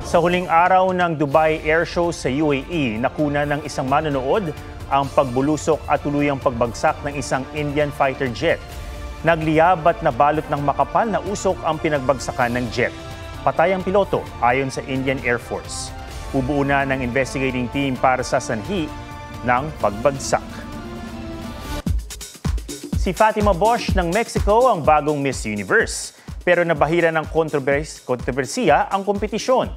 Sa huling araw ng Dubai Air Show sa UAE, nakuna ng isang manonood ang pagbulusok at tuluyang pagbagsak ng isang Indian fighter jet. Nagliyab at nabalot ng makapal na usok ang pinagbagsakan ng jet. Patay ang piloto ayon sa Indian Air Force. Ubuo na ng investigating team para sa sanhi ng pagbagsak. Si Fatima Bosch ng Mexico ang bagong Miss Universe. Pero nabahira ng kontrobersiya ang kompetisyon.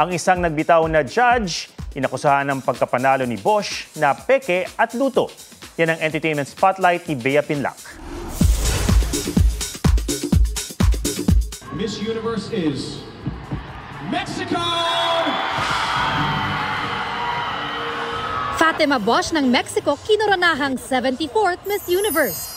Ang isang nagbitaw na judge, inakusahan ng pagkapanalo ni Bosch na peke at luto. Yan ang entertainment spotlight ni Bea Pinlac. Miss Universe is Mexico! Fatima Bosch ng Mexico kinoronahang 74th Miss Universe.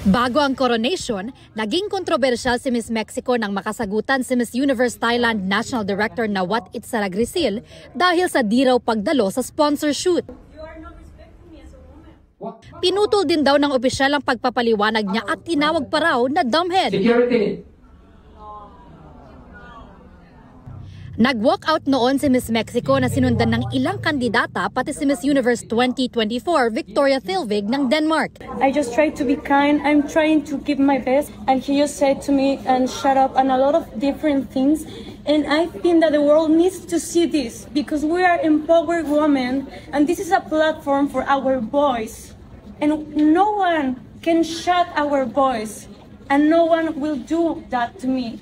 Bago ang coronation, naging kontrobersyal si Miss Mexico nang makasagutan si Miss Universe Thailand National Director Nawat Itzaragrisil dahil sa di raw pagdalo sa sponsor shoot. Pinutol din daw ng opisyal ang pagpapaliwanag niya at tinawag pa raw na dumbhead. Security. Nag-walk out noon si Miss Mexico na sinundan ng ilang kandidata pati si Miss Universe 2024 Victoria Thilvig ng Denmark. I just try to be kind. I'm trying to give my best. And he just said to me and shut up and a lot of different things. And I think that the world needs to see this because we are empowered women and this is a platform for our voice. And no one can shut our voice and no one will do that to me.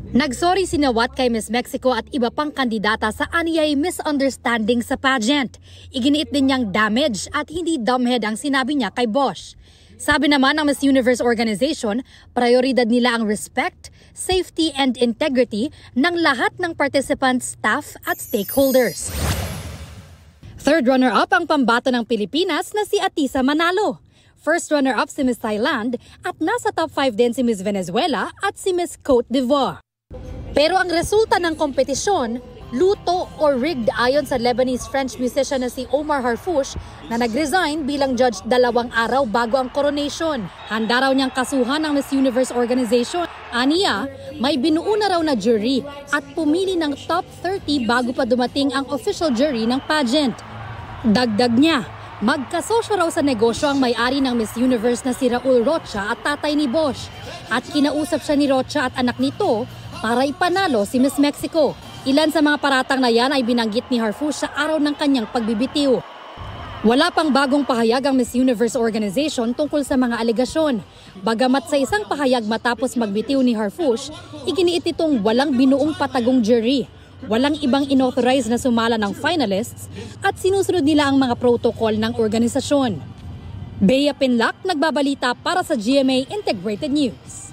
Nagsorry si Nawat kay Miss Mexico at iba pang kandidata sa anyay misunderstanding sa pageant. Iginiit din niyang damage at hindi dumbhead ang sinabi niya kay Bosch. Sabi naman ng Miss Universe Organization, prioridad nila ang respect, safety and integrity ng lahat ng participants, staff at stakeholders. Third runner-up ang pambato ng Pilipinas na si Atisa Manalo. First runner-up si Miss Thailand at nasa top 5 din si Miss Venezuela at si Miss Cote d'Ivoire. Pero ang resulta ng kompetisyon, luto or rigged ayon sa Lebanese-French musician na si Omar Harfouch na nag-resign bilang judge 2 araw bago ang coronation. Handa raw niyang kasuhan ng Miss Universe Organization. Aniya, may binuo na raw na jury at pumili ng top 30 bago pa dumating ang official jury ng pageant. Dagdag niya, magkasosyo raw sa negosyo ang may-ari ng Miss Universe na si Raul Rocha at tatay ni Bosch. At kinausap siya ni Rocha at anak nito para ipanalo si Miss Mexico. Ilan sa mga paratang na yan ay binanggit ni Harfouch sa araw ng kanyang pagbibitiw. Wala pang bagong pahayag ang Miss Universe Organization tungkol sa mga alegasyon. Bagamat sa isang pahayag matapos magbitiw ni Harfouch, iginiit itong walang binuong patagong jury. Walang ibang inauthorize na sumala ng finalists at sinusunod nila ang mga protocol ng organisasyon. Bea Pinlac, nagbabalita para sa GMA Integrated News.